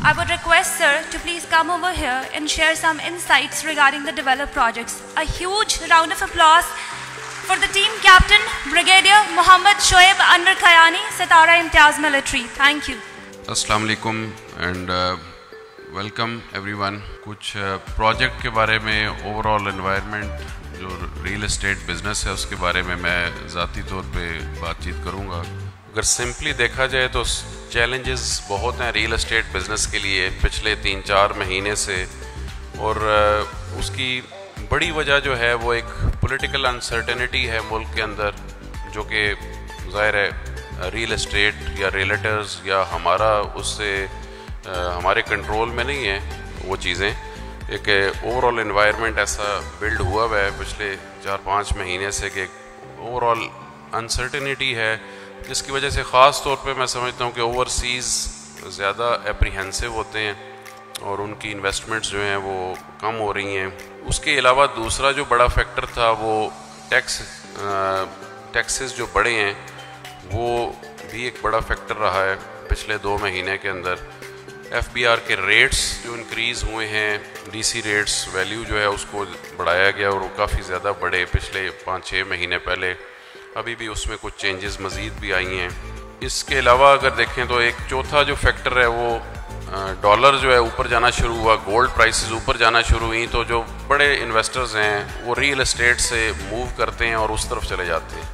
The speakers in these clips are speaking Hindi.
I would request sir to please come over here and share some insights regarding the developed projects. A huge round of applause for the team captain, Brigadier Mohammad Shoaib Anwar Khayani, Sitara Imtiaz Military. Thank you. अस्सलाम वालेकुम एंड वेलकम एवरीवन। कुछ प्रोजेक्ट के बारे में, ओवरऑल एनवायरनमेंट जो रियल एस्टेट बिज़नेस है उसके बारे में मैं ज़ाती तौर पे बातचीत करूँगा। अगर सिंपली देखा जाए तो चैलेंजेस बहुत हैं रियल एस्टेट बिज़नेस के लिए पिछले 3-4 महीने से, और उसकी बड़ी वजह जो है वो एक पॉलिटिकल अनसर्टेनिटी है मुल्क के अंदर, जो कि ज़ाहिर है रियल एस्टेट या रियल्टर्स या हमारा उससे हमारे कंट्रोल में नहीं है वो चीज़ें। एक ओवरऑल एनवायरनमेंट ऐसा बिल्ड हुआ है पिछले 4-5 महीने से कि ओवरऑल अनसर्टेनिटी है, जिसकी वजह से ख़ास तौर पे मैं समझता हूँ कि ओवरसीज़ ज़्यादा एप्रीहेंसिव होते हैं और उनकी इन्वेस्टमेंट्स जो हैं वो कम हो रही हैं। उसके अलावा दूसरा जो बड़ा फैक्टर था वो टैक्सेस जो बढ़े हैं वो भी एक बड़ा फैक्टर रहा है पिछले 2 महीने के अंदर। FBR के रेट्स जो इंक्रीज़ हुए हैं, DC रेट्स वैल्यू जो है उसको बढ़ाया गया और वो काफ़ी ज़्यादा बढ़े पिछले 5-6 महीने पहले। अभी भी उसमें कुछ चेंजेस मज़ीद भी आई हैं। इसके अलावा अगर देखें तो एक चौथा जो फैक्टर है वो डॉलर जो है ऊपर जाना शुरू हुआ, गोल्ड प्राइसेस ऊपर जाना शुरू हुई, तो जो बड़े इन्वेस्टर्स हैं वो रियल एस्टेट से मूव करते हैं और उस तरफ चले जाते हैं।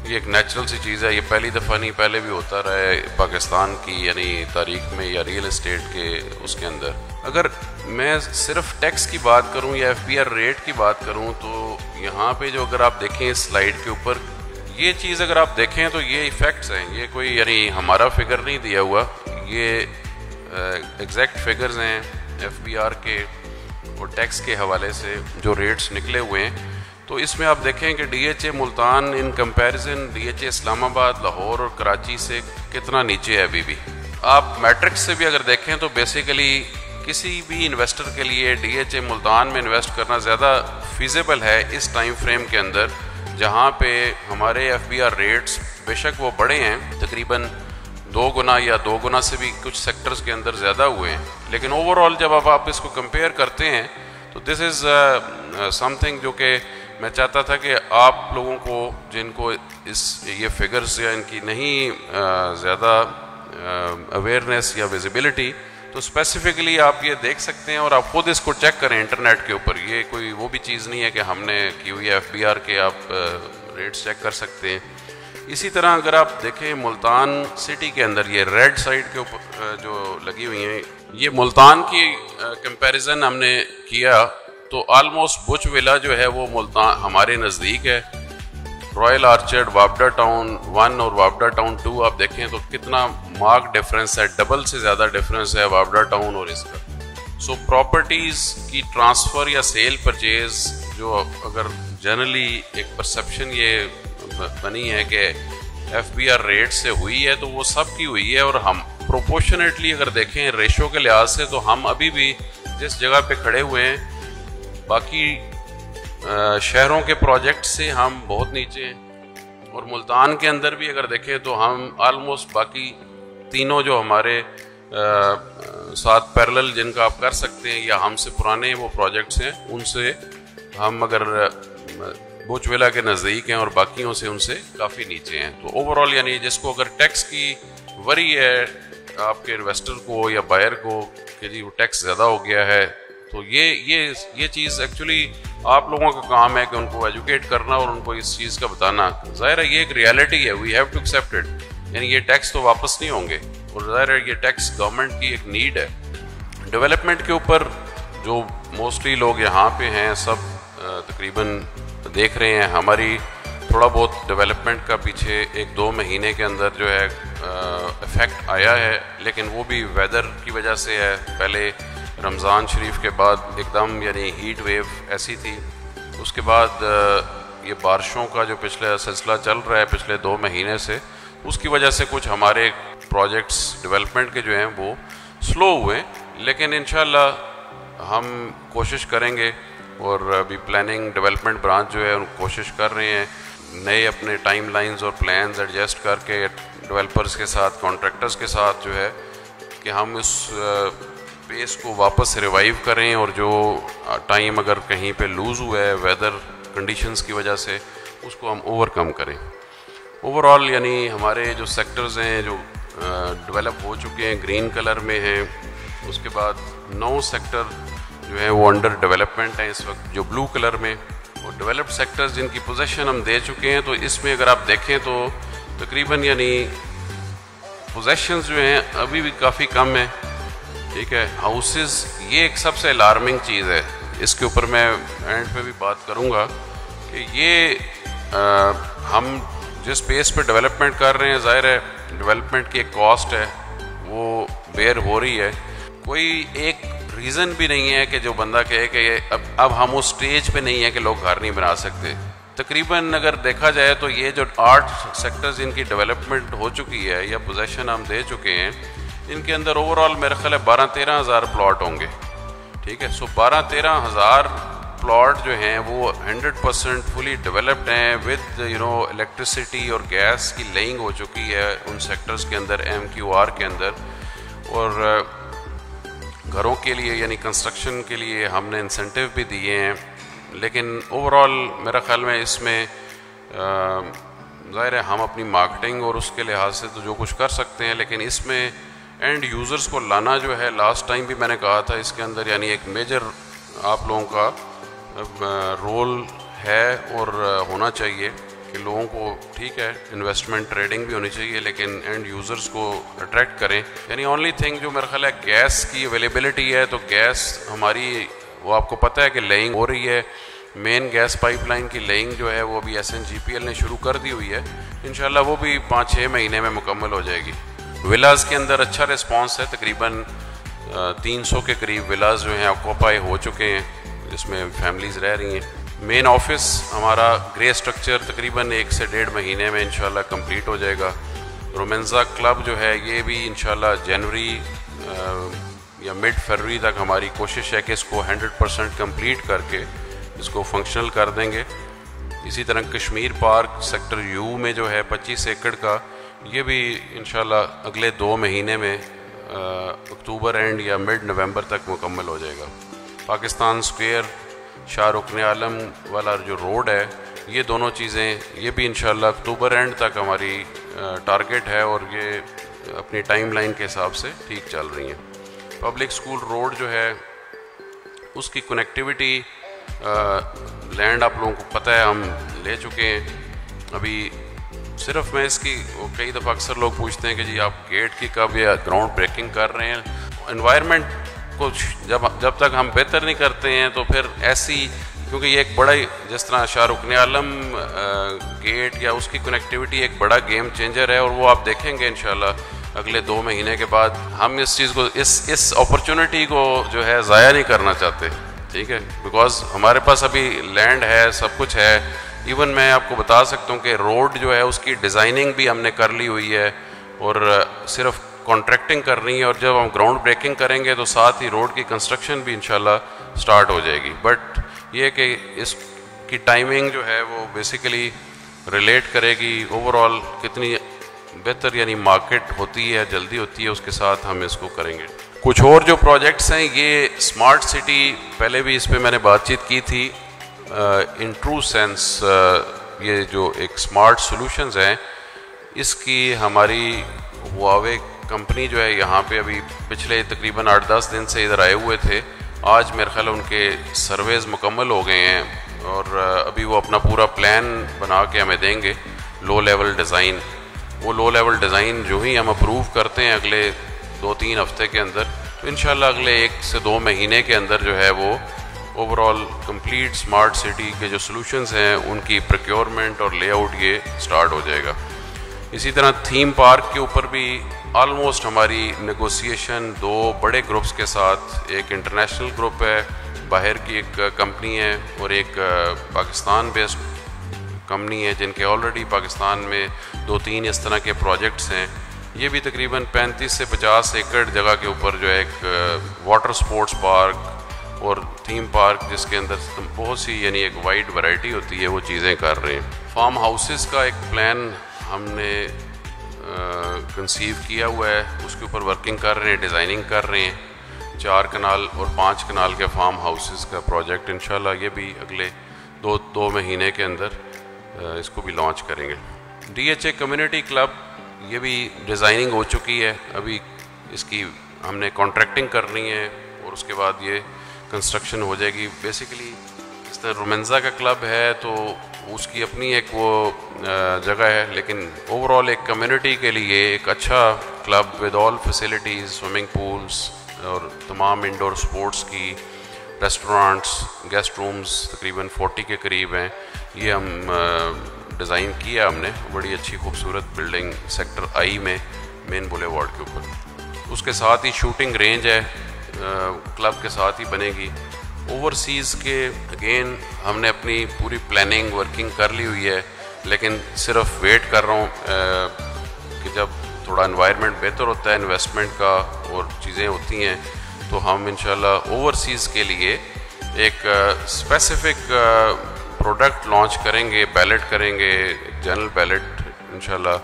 ये एक नेचुरल सी चीज़ है, ये पहली दफ़ा नहीं, पहले भी होता रहा है पाकिस्तान की यानी तारीख में या रियल एस्टेट के उसके अंदर। अगर मैं सिर्फ टैक्स की बात करूं या FBR रेट की बात करूं तो यहाँ पे जो अगर आप देखें इस स्लाइड के ऊपर ये चीज़ अगर आप देखें तो ये इफ़ेक्ट्स हैं, ये कोई यानी हमारा फिगर नहीं दिया हुआ, ये एग्जैक्ट फिगर्स हैं FBR के और टैक्स के हवाले से जो रेट्स निकले हुए हैं। तो इसमें आप देखें कि DHA Multan in comparison DHA Islamabad, Lahore और कराची से कितना नीचे है अभी भी। आप मैट्रिक्स से भी अगर देखें तो बेसिकली किसी भी इन्वेस्टर के लिए DHA मुल्तान में इन्वेस्ट करना ज़्यादा फीजिबल है इस टाइम फ्रेम के अंदर, जहाँ पे हमारे FBR रेट्स बेशक वो बड़े हैं, तकरीबन 2 गुना या 2 गुना से भी कुछ सेक्टर्स के अंदर ज़्यादा हुए हैं, लेकिन ओवरऑल जब आप इसको कंपेयर करते हैं तो दिस इज़ समथिंग जो कि मैं चाहता था कि आप लोगों को जिनको ये फिगर्स या इनकी नहीं ज़्यादा अवेयरनेस या विजिबिलिटी, तो स्पेसिफिकली आप ये देख सकते हैं और आप खुद इसको चेक करें इंटरनेट के ऊपर। ये कोई वो भी चीज़ नहीं है कि हमने की हुई है, FBR के आप रेट्स चेक कर सकते हैं। इसी तरह अगर आप देखें मुल्तान सिटी के अंदर ये रेड साइड के ऊपर जो लगी हुई हैं, ये मुल्तान की कंपैरिजन हमने किया तो ऑलमोस्ट बुच विला जो है वो मुल्तान हमारे नज़दीक है। रॉयल आर्चर्ड, वापडा टाउन 1 और वापडा टाउन 2 आप देखें तो कितना मार्क डिफरेंस है, डबल से ज़्यादा डिफरेंस है वापडा टाउन और इसका। सो प्रॉपर्टीज़ की ट्रांसफ़र या सेल परचेज जो अगर जनरली एक परसेप्शन ये बनी है कि FBR रेट से हुई है तो वो सब की हुई है, और हम प्रोपोर्शनेटली अगर देखें रेशो के लिहाज से तो हम अभी भी जिस जगह पे खड़े हुए हैं बाकी शहरों के प्रोजेक्ट से हम बहुत नीचे हैं। और मुल्तान के अंदर भी अगर देखें तो हम आलमोस्ट बाकी तीनों जो हमारे साथ पैरेलल जिनका आप कर सकते हैं या हमसे पुराने वो प्रोजेक्ट्स हैं उनसे हम अगर बुच विला के नज़दीक हैं और बाकियों से उनसे काफ़ी नीचे हैं। तो ओवरऑल यानी जिसको अगर टैक्स की वरी है आपके इन्वेस्टर को या बायर को कि जी वो टैक्स ज़्यादा हो गया है, तो ये चीज़ एक्चुअली आप लोगों का काम है कि उनको एजुकेट करना और उनको इस चीज़ का बताना। ज़ाहिर है ये एक रियलिटी है, we have to accept it, यानी ये टैक्स तो वापस नहीं होंगे और ज़ाहिर है ये टैक्स गवर्नमेंट की एक नीड है। डेवलपमेंट के ऊपर जो मोस्टली लोग यहाँ पे हैं सब तकरीबन देख रहे हैं, हमारी थोड़ा बहुत डेवलपमेंट का पीछे 1-2 महीने के अंदर जो है इफ़ेक्ट आया है, लेकिन वो भी वेदर की वजह से है। पहले रमज़ान शरीफ के बाद एकदम यानी हीट वेव ऐसी थी, उसके बाद ये बारिशों का जो पिछला सिलसिला चल रहा है पिछले 2 महीने से, उसकी वजह से कुछ हमारे प्रोजेक्ट्स डेवलपमेंट के जो हैं वो स्लो हुए, लेकिन इंशाल्लाह हम कोशिश करेंगे और अभी प्लानिंग डेवलपमेंट ब्रांच जो है उन कोशिश कर रहे हैं नए अपने टाइम लाइन्स और प्लान्स एडजस्ट करके डेवलपर्स के साथ, कॉन्ट्रैक्टर्स के साथ जो है कि हम इस पेस को वापस रिवाइव करें और जो टाइम अगर कहीं पे लूज़ हुआ है वेदर कंडीशंस की वजह से उसको हम ओवरकम करें। ओवरऑल यानी हमारे जो सेक्टर्स हैं जो डेवलप हो चुके हैं ग्रीन कलर में हैं, उसके बाद 9 सेक्टर जो है वो अंडर डेवलपमेंट हैं इस वक्त जो ब्लू कलर में, और डेवलप्ड सेक्टर्स जिनकी पोजीशन हम दे चुके हैं। तो इसमें अगर आप देखें तो तकरीबन यानी पोजेशंस जो हैं अभी भी काफ़ी कम है, ठीक है। हाउसेस ये एक सबसे अलार्मिंग चीज़ है, इसके ऊपर मैं एंड पे भी बात करूँगा कि ये हम जिस पेस पे डेवलपमेंट कर रहे हैं, ज़ाहिर है डेवलपमेंट की एक कॉस्ट है वो बेयर हो रही है। कोई एक रीज़न भी नहीं है कि जो बंदा कहे कि अब हम उस स्टेज पे नहीं है कि लोग घर नहीं बना सकते। तकरीबन अगर देखा जाए तो ये जो 8 सेक्टर्स इनकी डेवलपमेंट हो चुकी है या पोजेशन हम दे चुके हैं, इनके अंदर ओवरऑल मेरे ख्याल है 12-13 हज़ार प्लॉट होंगे, ठीक है। सो 12-13 हज़ार प्लॉट जो हैं वो 100% फुली डेवलप्ड हैं विद इलेक्ट्रिसिटी और गैस की लेइंग हो चुकी है उन सेक्टर्स के अंदर, MQR के अंदर। और घरों के लिए यानी कंस्ट्रक्शन के लिए हमने इंसेंटिव भी दिए हैं, लेकिन ओवरऑल मेरा ख्याल में इसमें ज़ाहिर है हम अपनी मार्केटिंग और उसके लिहाज से तो जो कुछ कर सकते हैं, लेकिन इसमें एंड यूज़र्स को लाना जो है, लास्ट टाइम भी मैंने कहा था इसके अंदर यानी एक मेजर आप लोगों का रोल है और होना चाहिए कि लोगों को, ठीक है इन्वेस्टमेंट ट्रेडिंग भी होनी चाहिए, लेकिन एंड यूज़र्स को अट्रैक्ट करें। यानी ओनली थिंग जो मेरा ख्याल है गैस की अवेलेबिलिटी है, तो गैस हमारी वो आपको पता है कि लेइंग हो रही है, मेन गैस पाइपलाइन की लेइंग जो है वो अभी SNGPL ने शुरू कर दी हुई है, इंशाल्लाह वो भी 5-6 महीने में मुकम्मल हो जाएगी। विलास के अंदर अच्छा रिस्पांस है, तकरीबन 300 के करीब विलास जो हैं ऑक्यूपाई हो चुके हैं जिसमें फैमिलीज़ रह रही हैं। मेन ऑफिस हमारा ग्रे स्ट्रक्चर तकरीबन 1 से 1.5 महीने में इंशाल्लाह कंप्लीट हो जाएगा। रोमेंजा क्लब जो है ये भी इंशाल्लाह जनवरी या मिड फरवरी तक हमारी कोशिश है कि इसको 100% कंप्लीट करके इसको फंक्शनल कर देंगे। इसी तरह कश्मीर पार्क सेक्टर U में जो है 25 एकड़ का, ये भी इंशाल्लाह अगले 2 महीने में अक्टूबर एंड या मिड नवंबर तक मुकम्मल हो जाएगा। पाकिस्तान स्क्वायर शाहरुख आलम वाला जो रोड है, ये दोनों चीज़ें ये भी इंशाल्लाह अक्टूबर एंड तक हमारी टारगेट है और ये अपनी टाइमलाइन के हिसाब से ठीक चल रही हैं। पब्लिक स्कूल रोड जो है उसकी कनेक्टिविटी लैंड आप लोगों को पता है हम ले चुके हैं। अभी सिर्फ मैं इसकी कई दफ़ा अक्सर लोग पूछते हैं कि जी आप गेट की कब या ग्राउंड ब्रेकिंग कर रहे हैं। एनवायरनमेंट को जब तक हम बेहतर नहीं करते हैं तो फिर ऐसी, क्योंकि ये एक बड़ा, जिस तरह शाहरुख आलम गेट या उसकी कनेक्टिविटी एक बड़ा गेम चेंजर है और वो आप देखेंगे इंशाल्लाह अगले 2 महीने के बाद। हम इस चीज़ को इस अपॉर्चुनिटी को जो है ज़ाया नहीं करना चाहते, ठीक है, बिकॉज हमारे पास अभी लैंड है, सब कुछ है। इवन मैं आपको बता सकता हूँ कि रोड जो है उसकी डिज़ाइनिंग भी हमने कर ली हुई है और सिर्फ कॉन्ट्रैक्टिंग कर रही है, और जब हम ग्राउंड ब्रेकिंग करेंगे तो साथ ही रोड की कंस्ट्रक्शन भी इंशाल्लाह स्टार्ट हो जाएगी। बट ये कि इसकी टाइमिंग जो है वो बेसिकली रिलेट करेगी ओवरऑल कितनी बेहतर यानी मार्केट होती है, जल्दी होती है, उसके साथ हम इसको करेंगे। कुछ और जो प्रोजेक्ट्स हैं, ये स्मार्ट सिटी, पहले भी इस पर मैंने बातचीत की थी। इन ट्रू सेंस ये जो एक स्मार्ट सॉल्यूशंस हैं, इसकी हमारी हुआवे कंपनी जो है यहाँ पे अभी पिछले तकरीबन 8-10 दिन से इधर आए हुए थे। आज मेरे ख्याल उनके सर्वेज मुकम्मल हो गए हैं और अभी वो अपना पूरा प्लान बना के हमें देंगे, लो लेवल डिज़ाइन। वो लो लेवल डिज़ाइन जो ही हम अप्रूव करते हैं अगले 2-3 हफ्ते के अंदर, तो इंशाल्लाह अगले 1 से 2 महीने के अंदर जो है वो ओवरऑल कंप्लीट स्मार्ट सिटी के जो सॉल्यूशंस हैं उनकी प्रोक्योरमेंट और लेआउट ये स्टार्ट हो जाएगा। इसी तरह थीम पार्क के ऊपर भी ऑलमोस्ट हमारी नेगोशिएशन 2 बड़े ग्रुप्स के साथ, एक इंटरनेशनल ग्रुप है, बाहर की एक कंपनी है, और एक पाकिस्तान बेस्ड कंपनी है, जिनके ऑलरेडी पाकिस्तान में 2-3 इस तरह के प्रोजेक्ट्स हैं। ये भी तकरीबन 35 से 50 एकड़ जगह के ऊपर जो है एक वाटर स्पोर्ट्स पार्क और थीम पार्क, जिसके अंदर बहुत सी यानी एक वाइड वैरायटी होती है, वो चीज़ें कर रहे हैं। फार्म हाउसेस का एक प्लान हमने कंसीव किया हुआ है, उसके ऊपर वर्किंग कर रहे हैं, डिज़ाइनिंग कर रहे हैं। 4 कनाल और 5 कनाल के फार्म हाउसेस का प्रोजेक्ट इंशाल्लाह ये भी अगले दो महीने के अंदर इसको भी लॉन्च करेंगे। DHA कम्युनिटी क्लब, ये भी डिज़ाइनिंग हो चुकी है, अभी इसकी हमने कॉन्ट्रैक्टिंग करनी है और उसके बाद ये कंस्ट्रक्शन हो जाएगी। बेसिकली इस तरह रोमेंजा का क्लब है तो उसकी अपनी एक वो जगह है, लेकिन ओवरऑल एक कम्युनिटी के लिए एक अच्छा club with all facilities, swimming pools और तमाम इंडोर स्पोर्ट्स की, रेस्टोरेंट्स, गेस्ट रूम्स तकरीबन 40 के करीब हैं। ये हम डिज़ाइन किया हमने, बड़ी अच्छी खूबसूरत बिल्डिंग सेक्टर I में मेन बुलेवार्ड के ऊपर। उसके साथ ही शूटिंग रेंज है, क्लब के साथ ही बनेगी। ओवरसीज़ के अगेन हमने अपनी पूरी प्लानिंग वर्किंग कर ली हुई है, लेकिन सिर्फ वेट कर रहा हूँ कि जब थोड़ा एनवायरनमेंट बेहतर होता है इन्वेस्टमेंट का और चीज़ें होती हैं तो हम इंशाल्लाह ओवरसीज़ के लिए एक स्पेसिफिक प्रोडक्ट लॉन्च करेंगे, बैलेट करेंगे, जनरल बैलेट इंशाल्लाह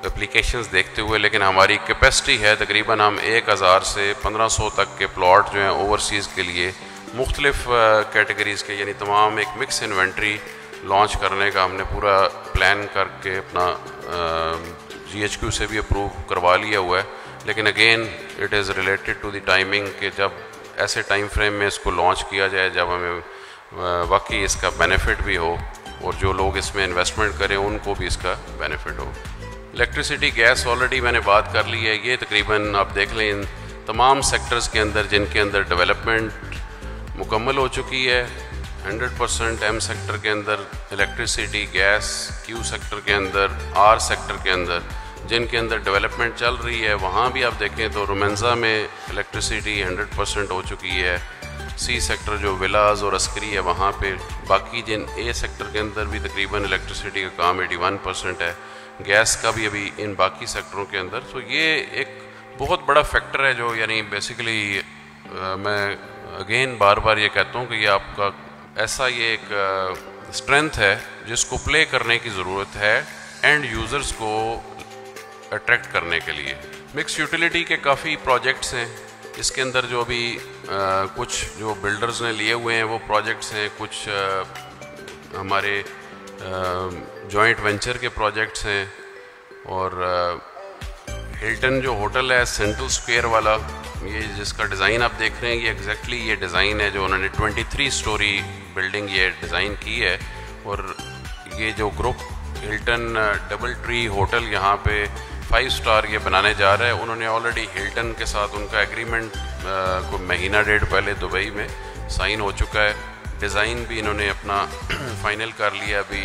एप्लीकेशंस देखते हुए। लेकिन हमारी कैपेसिटी है तकरीबन हम 1000 से 1500 तक के प्लॉट जो हैं ओवरसीज़ के लिए मुख्तलिफ कैटेगरीज़ के, यानी तमाम एक मिक्स इन्वेंट्री लॉन्च करने का हमने पूरा प्लान करके अपना GHQ से भी अप्रूव करवा लिया हुआ है। लेकिन again it is related to the timing कि जब ऐसे टाइम फ्रेम में इसको लॉन्च किया जाए जब हमें वाकई इसका बेनिफिट भी हो और जो लोग इसमें इन्वेस्टमेंट करें उनको भी इसका बेनिफिट हो। इलेक्ट्रिसिटी, गैस ऑलरेडी मैंने बात कर ली है। ये तकरीबन आप देख लें इन तमाम सेक्टर्स के अंदर जिनके अंदर डेवलपमेंट मुकम्मल हो चुकी है 100% M सेक्टर के अंदर इलेक्ट्रिसिटी, गैस, Q सेक्टर के अंदर, R सेक्टर के अंदर जिनके अंदर डेवलपमेंट चल रही है, वहाँ भी आप देखें तो रोमेंजा में इलेक्ट्रिसिटी 100% हो चुकी है। C सेक्टर जो विलाज और अस्करी है वहाँ पे, बाकी जिन A सेक्टर के अंदर भी तकरीबन इलेक्ट्रिसिटी का काम 81% है, गैस का भी अभी इन बाकी सेक्टरों के अंदर। तो ये एक बहुत बड़ा फैक्टर है जो यानी बेसिकली मैं अगेन बार बार ये कहता हूँ कि ये आपका ऐसा ये एक स्ट्रेंथ है जिसको प्ले करने की ज़रूरत है एंड यूज़र्स को अट्रैक्ट करने के लिए। मिक्स यूटिलिटी के काफ़ी प्रोजेक्ट्स हैं इसके अंदर, जो अभी कुछ जो बिल्डर्स ने लिए हुए हैं वो प्रोजेक्ट्स हैं, कुछ हमारे जॉइंट वेंचर के प्रोजेक्ट्स हैं। और हिल्टन जो होटल है सेंट्रल स्क्वायर वाला, ये जिसका डिज़ाइन आप देख रहे हैं ये एग्जैक्टली ये डिज़ाइन है जो उन्होंने 23 स्टोरी बिल्डिंग ये डिज़ाइन की है। और ये जो group Hilton double tree hotel यहाँ पे 5 स्टार ये बनाने जा रहा है, उन्होंने ऑलरेडी हिल्टन के साथ उनका एग्रीमेंट को महीना डेढ़ पहले दुबई में साइन हो चुका है। डिज़ाइन भी इन्होंने अपना फाइनल कर लिया, अभी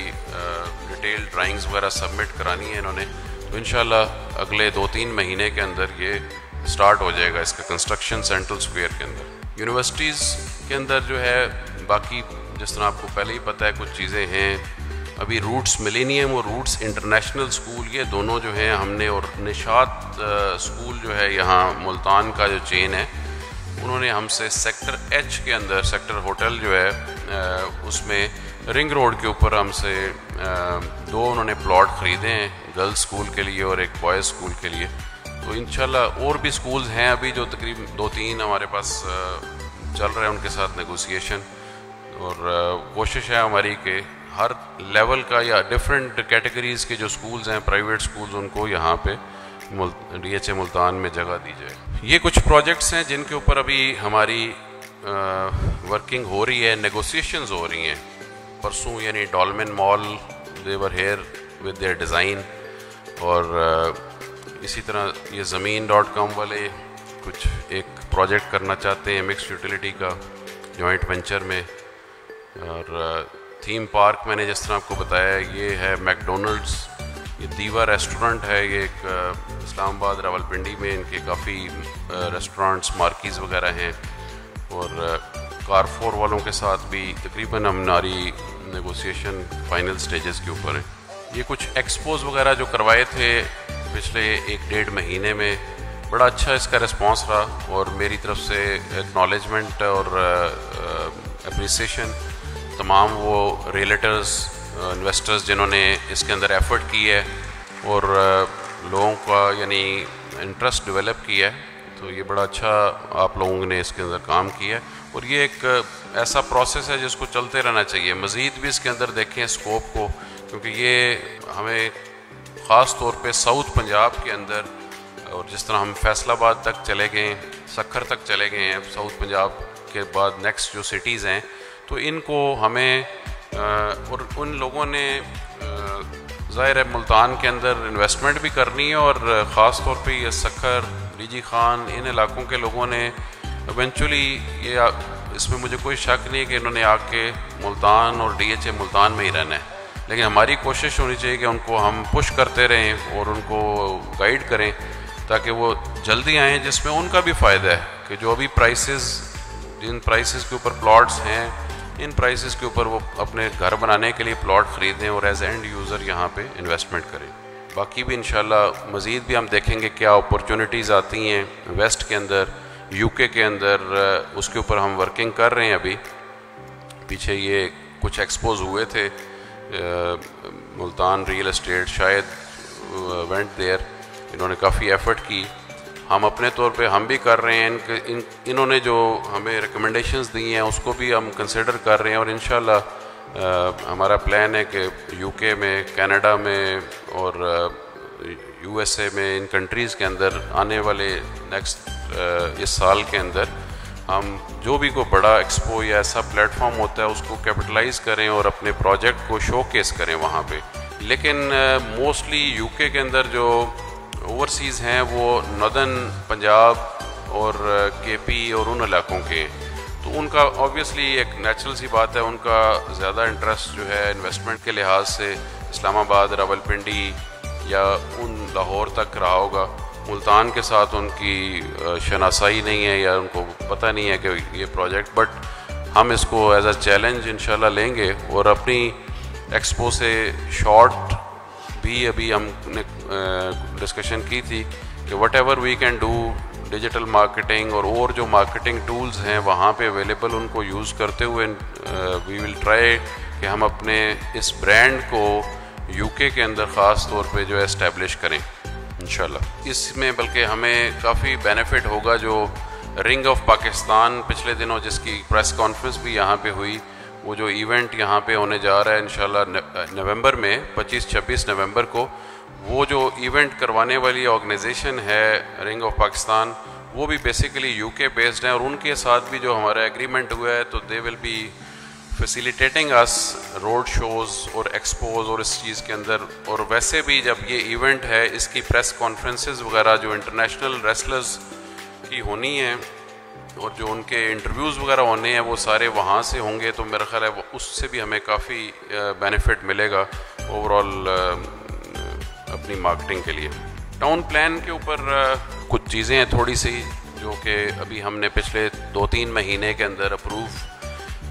डिटेल ड्राइंग्स वगैरह सबमिट करानी है इन्होंने। तो इंशाल्लाह अगले 2-3 महीने के अंदर ये स्टार्ट हो जाएगा इसका कंस्ट्रक्शन सेंट्रल स्क्वायर के अंदर। यूनिवर्सिटीज़ के अंदर जो है बाकी जिस तरह आपको पहले ही पता है कुछ चीज़ें हैं। अभी रूट्स मिलेनियम और रूट्स इंटरनेशनल स्कूल, ये दोनों जो हैं हमने, और निशात स्कूल जो है यहाँ मुल्तान का जो चेन है, उन्होंने हमसे सेक्टर H के अंदर सेक्टर होटल जो है उसमें रिंग रोड के ऊपर हमसे 2 उन्होंने प्लॉट ख़रीदे हैं, गर्ल्स स्कूल के लिए और एक बॉयज़ स्कूल के लिए। तो इंशाल्लाह और भी स्कूल्स हैं अभी जो तकरीबन 2-3 हमारे पास चल रहे हैं उनके साथ नेगोशिएशन। और कोशिश है हमारी कि हर लेवल का या डिफरेंट कैटेगरीज़ के जो स्कूल्स हैं प्राइवेट स्कूल्स, उनको यहाँ पे DHA मुल्तान में जगह दी जाए। ये कुछ प्रोजेक्ट्स हैं जिनके ऊपर अभी हमारी वर्किंग हो रही है, नेगोशिएशंस हो रही हैं। परसों यानी Dolmen mall they were here with their design, और इसी तरह ये ज़मीन.com वाले कुछ एक प्रोजेक्ट करना चाहते हैं मिक्स यूटिलिटी का जॉइंट वेंचर में। और थीम पार्क मैंने जिस तरह आपको बताया ये है मैकडोनल्ड्स, ये दीवा रेस्टोरेंट है, ये एक इस्लामाबाद रावलपिंडी में इनके काफ़ी रेस्टोरेंट्स मार्कीज़ वगैरह हैं। और कारफोर वालों के साथ भी तकरीबन हमारी नेगोशिएशन फाइनल स्टेजेस के ऊपर है। ये कुछ एक्सपोज वगैरह जो करवाए थे पिछले 1-1.5 महीने में, बड़ा अच्छा इसका रिस्पांस रहा और मेरी तरफ से एक्नॉलेजमेंट और अप्रिसिएशन तमाम वो रियल्टर्स, इन्वेस्टर्स जिन्होंने इसके अंदर एफर्ट की है। और लोगों का यानी इंटरेस्ट डेवलप किया है। तो ये बड़ा अच्छा आप लोगों ने इसके अंदर काम किया है और ये एक ऐसा प्रोसेस है जिसको चलते रहना चाहिए। मज़ीद भी इसके अंदर देखें स्कोप को, क्योंकि ये हमें ख़ास तौर पे साउथ पंजाब के अंदर, और जिस तरह हम फैसलाबाद तक चले गए, सक्खर तक चले गए हैं, साउथ पंजाब के बाद नेक्स्ट जो सिटीज़ हैं, तो इनको हमें और उन लोगों ने ज़ाहिर है मुल्तान के अंदर इन्वेस्टमेंट भी करनी है और ख़ास तौर पे ये सक्खर, डीजी खान, इन इलाकों के लोगों ने इवेंचुअली ये, इसमें मुझे कोई शक नहीं कि इन्होंने आके मुल्तान और DHA मुल्तान में ही रहना है, लेकिन हमारी कोशिश होनी चाहिए कि उनको हम पुश करते रहें और उनको गाइड करें ताकि वो जल्दी आएँ, जिसमें उनका भी फ़ायदा है कि जो अभी जिन प्राइसेस के ऊपर प्लॉट्स हैं, इन प्राइसेस के ऊपर वो अपने घर बनाने के लिए प्लॉट ख़रीदें और एज एंड यूज़र यहाँ पे इन्वेस्टमेंट करें। बाकी भी इंशाल्लाह मज़ीद भी हम देखेंगे क्या अपॉर्चुनिटीज़ आती हैं वेस्ट के अंदर, UK के अंदर, उसके ऊपर हम वर्किंग कर रहे हैं। अभी पीछे ये कुछ एक्सपोज हुए थे, मुल्तान रियल एस्टेट शायद वेंट देयर, इन्होंने काफ़ी एफ़र्ट की, हम अपने तौर पे हम भी कर रहे हैं। इन्होंने जो हमें रिकमेंडेशंस दी हैं उसको भी हम कंसिडर कर रहे हैं और इंशाल्लाह हमारा प्लान है कि UK में, कनाडा में और USA में, इन कंट्रीज़ के अंदर आने वाले नेक्स्ट इस साल के अंदर हम जो भी कोई बड़ा एक्सपो या ऐसा प्लेटफॉर्म होता है उसको कैपिटलाइज़ करें और अपने प्रोजेक्ट को शोकेस करें वहाँ पे। लेकिन मोस्टली UK के अंदर जो ओवरसीज़ हैं वो नॉर्दर्न पंजाब और KP और उन इलाकों के, तो उनका ऑब्वियसली एक नेचुरल सी बात है, उनका ज़्यादा इंटरेस्ट जो है इन्वेस्टमेंट के लिहाज से इस्लामाबाद, रावलपिंडी या उन लाहौर तक रहा होगा। मुल्तान के साथ उनकी शनासाई नहीं है या उनको पता नहीं है कि ये प्रोजेक्ट, बट हम इसको एज अ चैलेंज इंशाल्लाह लेंगे और अपनी एक्सपो से शॉर्ट भी अभी हमने डिस्कशन की थी कि whatever we can do digital marketing और जो मार्केटिंग टूल्स हैं वहाँ पे अवेलेबल, उनको यूज़ करते हुए वी विल ट्राई कि हम अपने इस ब्रांड को UK के अंदर ख़ास तौर पे जो है इस्टेब्लिश करें इंशाल्लाह। इसमें बल्कि हमें काफ़ी बेनिफिट होगा। जो रिंग ऑफ पाकिस्तान पिछले दिनों जिसकी प्रेस कॉन्फ्रेंस भी यहाँ पे हुई, वो जो इवेंट यहाँ पे होने जा रहा है इंशाल्लाह नवंबर में 25-26 नवंबर को, वो जो इवेंट करवाने वाली ऑर्गेनाइजेशन है रिंग ऑफ पाकिस्तान, वो भी बेसिकली UK बेस्ड है और उनके साथ भी जो हमारा एग्रीमेंट हुआ है, तो they will be facilitating us road shows और एक्सपोज और इस चीज़ के अंदर। और वैसे भी जब ये इवेंट है, इसकी प्रेस कॉन्फ्रेंसेस वगैरह जो इंटरनेशनल रेसलर्स की होनी है और जो उनके इंटरव्यूज़ वगैरह होने हैं वो सारे वहाँ से होंगे, तो मेरा ख्याल है उससे भी हमें काफ़ी बेनिफिट मिलेगा ओवरऑल अपनी मार्केटिंग के लिए। टाउन प्लान के ऊपर कुछ चीज़ें हैं थोड़ी सी जो कि अभी हमने पिछले 2-3 महीने के अंदर अप्रूव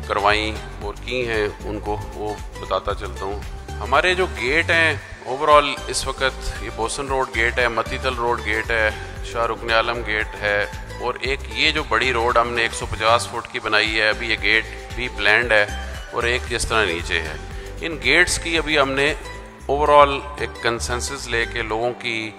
करवाई और की हैं, उनको वो बताता चलता हूँ। हमारे जो गेट हैं ओवरऑल इस वक्त ये बोसन रोड गेट है, मतीतल रोड गेट है, शाह रुकन आलम गेट है और एक ये जो बड़ी रोड हमने 150 फुट की बनाई है, अभी ये गेट भी प्लान्ड है और एक जिस तरह नीचे है। इन गेट्स की अभी हमने ओवरऑल एक कंसेंसस लेके, लोगों की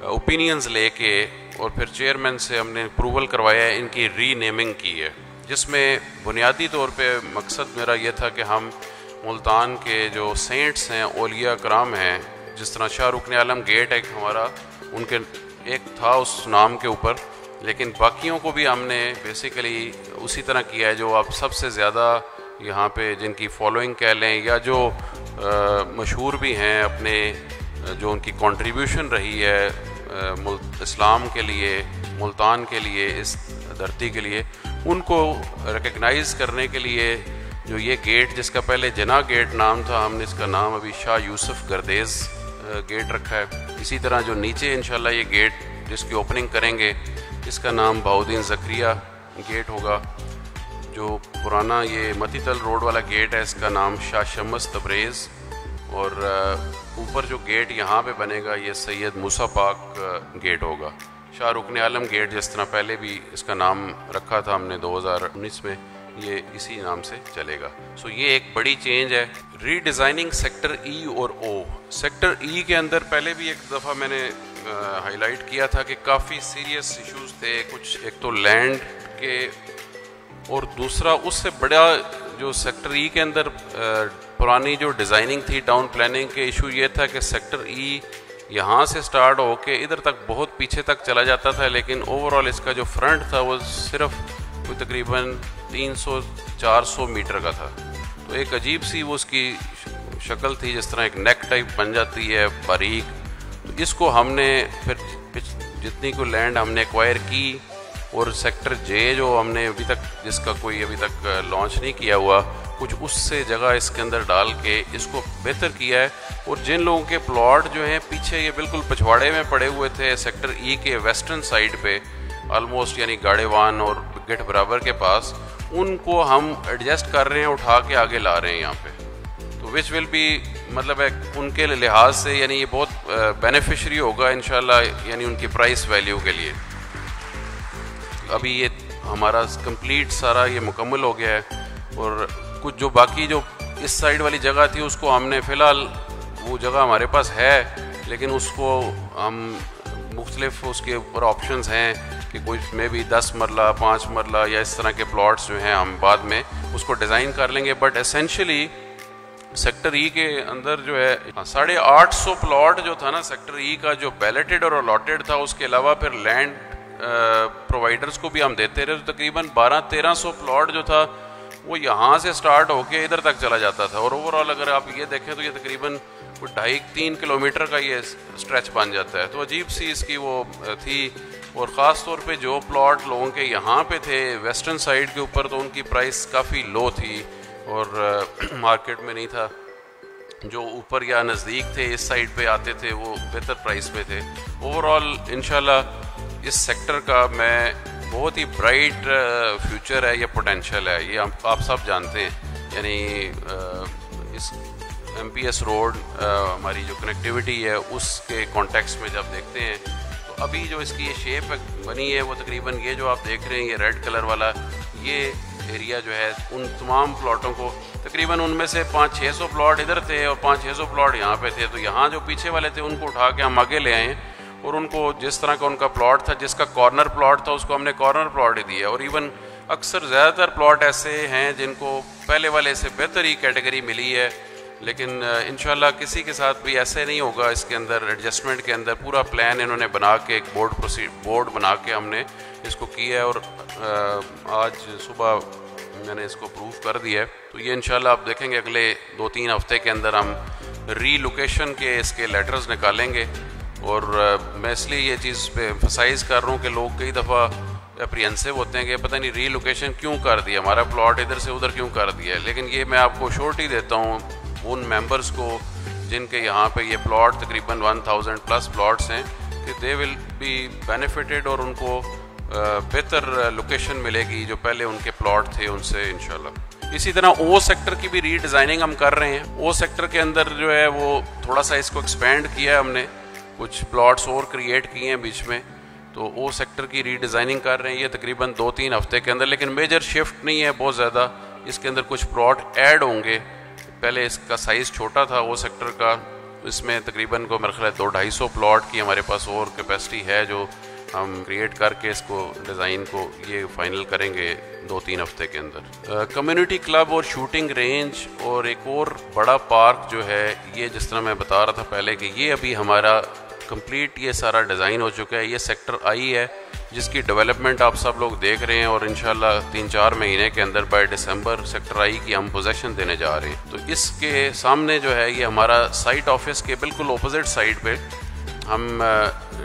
ओपिनियंस लेके और फिर चेयरमैन से हमने अप्रूवल करवाया है, इनकी रीनेमिंग की है, जिसमें बुनियादी तौर पे मकसद मेरा ये था कि हम मुल्तान के जो सेंट्स हैं, औलिया कराम हैं, जिस तरह शाह रुकन आलम गेट एक हमारा उनके एक था उस नाम के ऊपर, लेकिन बाकियों को भी हमने बेसिकली उसी तरह किया है जो आप सबसे ज़्यादा यहाँ पे जिनकी फॉलोइंग कह लें या जो मशहूर भी हैं अपने, जो उनकी कंट्रीब्यूशन रही है इस्लाम के लिए, मुल्तान के लिए, इस धरती के लिए, उनको रिकग्नाइज़ करने के लिए जो ये गेट, जिसका पहले जना गेट नाम था, हमने इसका नाम अभी शाह यूसुफ गर्देज़ गेट रखा है। इसी तरह जो नीचे इंशाल्लाह ये गेट जिसकी ओपनिंग करेंगे, इसका नाम बहाउद्दीन ज़करिया गेट होगा। जो पुराना ये मतीतल रोड वाला गेट है, इसका नाम शाह शम्स तबरेज़, और ऊपर जो गेट यहाँ पे बनेगा ये सैयद मूसा पाक गेट होगा। शाह रुकन आलम गेट जिस तरह पहले भी इसका नाम रखा था हमने 2019 में, ये इसी नाम से चलेगा। सो ये एक बड़ी चेंज है। रीडिज़ाइनिंग सेक्टर ई और ओ। सेक्टर ई के अंदर पहले भी एक दफ़ा मैंने हाईलाइट किया था कि काफ़ी सीरियस इश्यूज थे। कुछ एक तो लैंड के, और दूसरा उससे बड़ा जो सेक्टर ई के अंदर पुरानी जो डिज़ाइनिंग थी टाउन प्लानिंग के, इशू ये था कि सेक्टर ई यहाँ से स्टार्ट होके इधर तक बहुत पीछे तक चला जाता था, लेकिन ओवरऑल इसका जो फ्रंट था वो सिर्फ कोई तकरीबन 300-400 मीटर का था। तो एक अजीब सी वो उसकी शक्ल थी, जिस तरह एक नेक टाइप बन जाती है बारीक। तो इसको हमने फिर जितनी को लैंड हमने एक्वायर की, और सेक्टर जे जो हमने अभी तक, जिसका कोई अभी तक लॉन्च नहीं किया हुआ, कुछ उससे जगह इसके अंदर डाल के इसको बेहतर किया है। और जिन लोगों के प्लॉट जो हैं पीछे ये बिल्कुल पिछवाड़े में पड़े हुए थे सेक्टर ई के वेस्टर्न साइड पे ऑलमोस्ट, यानी गाड़ेवान और गेट बराबर के पास, उनको हम एडजस्ट कर रहे हैं, उठा के आगे ला रहे हैं यहाँ पे। तो विच विल बी मतलब है उनके लिहाज से, यानी ये बहुत बेनिफिशरी होगा इंशाल्लाह, यानी उनकी प्राइस वैल्यू के लिए। अभी ये हमारा कंप्लीट सारा ये मुकम्मल हो गया है, और कुछ जो बाकी जो इस साइड वाली जगह थी उसको हमने फ़िलहाल, वो जगह हमारे पास है लेकिन उसको हम मुख्तलिफ उसके ऊपर ऑप्शंस हैं कि कुछ में भी 10 मरला 5 मरला या इस तरह के प्लॉट्स जो हैं हम बाद में उसको डिज़ाइन कर लेंगे। बट एसेंशली सेक्टर ई के अंदर जो है 850 प्लॉट जो था ना सेक्टर ई का, जो बैलेटेड और अलॉटेड था, उसके अलावा फिर लैंड प्रोवाइडर्स को भी हम देते रहे। तो तकरीबन 1200-1300 प्लॉट जो था वो यहाँ से स्टार्ट होके इधर तक चला जाता था, और ओवरऑल अगर आप ये देखें तो ये तकरीबन 2.5-3 किलोमीटर का ये स्ट्रेच बन जाता है। तो अजीब सी इसकी वो थी, और ख़ास तौर पे जो प्लॉट लोगों के यहाँ पे थे वेस्टर्न साइड के ऊपर, तो उनकी प्राइस काफ़ी लो थी और मार्केट में नहीं था। जो ऊपर या नज़दीक थे इस साइड पे आते थे वो बेहतर प्राइस पे थे। ओवरऑल इंशाल्लाह इस सेक्टर का मैं बहुत ही ब्राइट फ्यूचर है, या पोटेंशियल है, ये आप सब जानते हैं। यानी इस MPS रोड हमारी जो कनेक्टिविटी है उसके कॉन्टेक्स्ट में जब देखते हैं, तो अभी जो इसकी ये शेप बनी है वो तकरीबन ये जो आप देख रहे हैं ये रेड कलर वाला ये एरिया जो है, उन तमाम प्लॉटों को तकरीबन उनमें से 500-600 प्लॉट इधर थे और 500-600 प्लॉट यहाँ पे थे। तो यहाँ जो पीछे वाले थे उनको उठा के हम आगे ले आए, और उनको जिस तरह का उनका प्लॉट था, जिसका कॉर्नर प्लॉट था, उसको हमने कॉर्नर प्लॉट ही दिया। और इवन अक्सर ज़्यादातर प्लॉट ऐसे हैं जिनको पहले वाले से बेहतर ही कैटेगरी मिली है, लेकिन इंशाल्लाह किसी के साथ भी ऐसे नहीं होगा। इसके अंदर एडजस्टमेंट के अंदर पूरा प्लान इन्होंने बना के, एक बोर्ड बना के हमने इसको किया है, और आज सुबह मैंने इसको प्रूफ कर दिया है। तो ये इंशाल्लाह आप देखेंगे अगले 2-3 हफ्ते के अंदर हम रीलोकेशन के इसके लेटर्स निकालेंगे। और मैं इसलिए ये चीज़ पे एम्फसाइज़ कर रहा हूँ कि लोग कई दफ़ा अप्रीहेंसिव होते हैं कि पता नहीं रीलोकेशन क्यों कर दिया, हमारा प्लॉट इधर से उधर क्यों कर दिया। लेकिन ये मैं आपको श्योरिटी देता हूँ उन मेंबर्स को जिनके यहाँ पे ये प्लॉट तकरीबन 1000+ प्लॉट्स हैं, कि दे विल बी बेनिफिटेड, और उनको बेहतर लोकेशन मिलेगी जो पहले उनके प्लॉट थे उनसे इंशाल्लाह। इसी तरह ओ सेक्टर की भी रीडिज़ाइनिंग हम कर रहे हैं। ओ सेक्टर के अंदर जो है वो थोड़ा सा इसको एक्सपेंड किया है हमने, कुछ प्लॉट्स और क्रिएट किए हैं बीच में। तो ओ सेक्टर की रीडिज़ाइनिंग कर रहे हैं ये तकरीबन 2-3 हफ्ते के अंदर, लेकिन मेजर शिफ्ट नहीं है बहुत ज़्यादा। इसके अंदर कुछ प्लॉट ऐड होंगे। पहले इसका साइज़ छोटा था ओ सेक्टर का, इसमें तकरीबन को मेरे ख्याल 200-250 प्लॉट की हमारे पास और कैपेसिटी है, जो हम क्रिएट करके इसको डिज़ाइन को ये फाइनल करेंगे 2-3 हफ्ते के अंदर। कम्युनिटी क्लब और शूटिंग रेंज और एक और बड़ा पार्क जो है, ये जिस तरह मैं बता रहा था पहले कि ये अभी हमारा कंप्लीट ये सारा डिज़ाइन हो चुका है। ये सेक्टर आई है जिसकी डेवलपमेंट आप सब लोग देख रहे हैं, और इंशाल्लाह 3-4 महीने के अंदर बाय दिसंबर सेक्टर आई की हम पोजेसन देने जा रहे हैं। तो इसके सामने जो है ये हमारा साइट ऑफिस के बिल्कुल अपोजिट साइड पे हम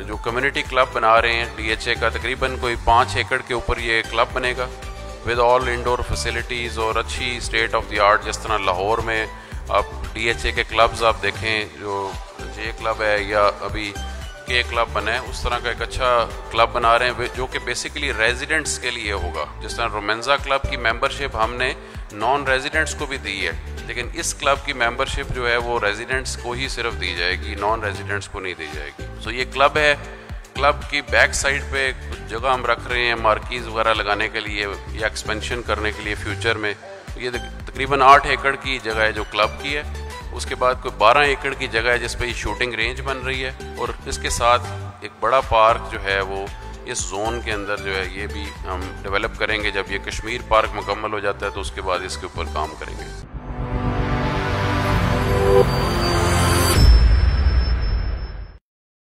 जो कम्युनिटी क्लब बना रहे हैं DHA का, तकरीबन कोई 5 एकड़ के ऊपर ये क्लब बनेगा विद ऑल इंडोर फैसिलिटीज़ और अच्छी स्टेट ऑफ द आर्ट। जिस तरह लाहौर में आप DHA के क्लब्स आप देखें, जो J क्लब है या अभी K क्लब बना है, उस तरह का एक अच्छा क्लब बना रहे हैं जो कि बेसिकली रेजिडेंट्स के लिए होगा। जिस तरह रोमेंजा क्लब की मेंबरशिप हमने नॉन रेजिडेंट्स को भी दी है, लेकिन इस क्लब की मेंबरशिप जो है वो रेजिडेंट्स को ही सिर्फ दी जाएगी, नॉन रेजिडेंट्स को नहीं दी जाएगी। सो ये क्लब है, क्लब की बैक साइड पे कुछ जगह हम रख रहे हैं मार्कीज़ वगैरह लगाने के लिए या एक्सपेंशन करने के लिए फ्यूचर में। ये तकरीबन 8 एकड़ की जगह है जो क्लब की है। उसके बाद कोई 12 एकड़ की जगह है जिस पे शूटिंग रेंज बन रही है, और इसके साथ एक बड़ा पार्क जो है वो इस जोन के अंदर जो है ये भी हम डेवलप करेंगे। जब ये कश्मीर पार्क मुकम्मल हो जाता है तो उसके बाद इसके ऊपर काम करेंगे।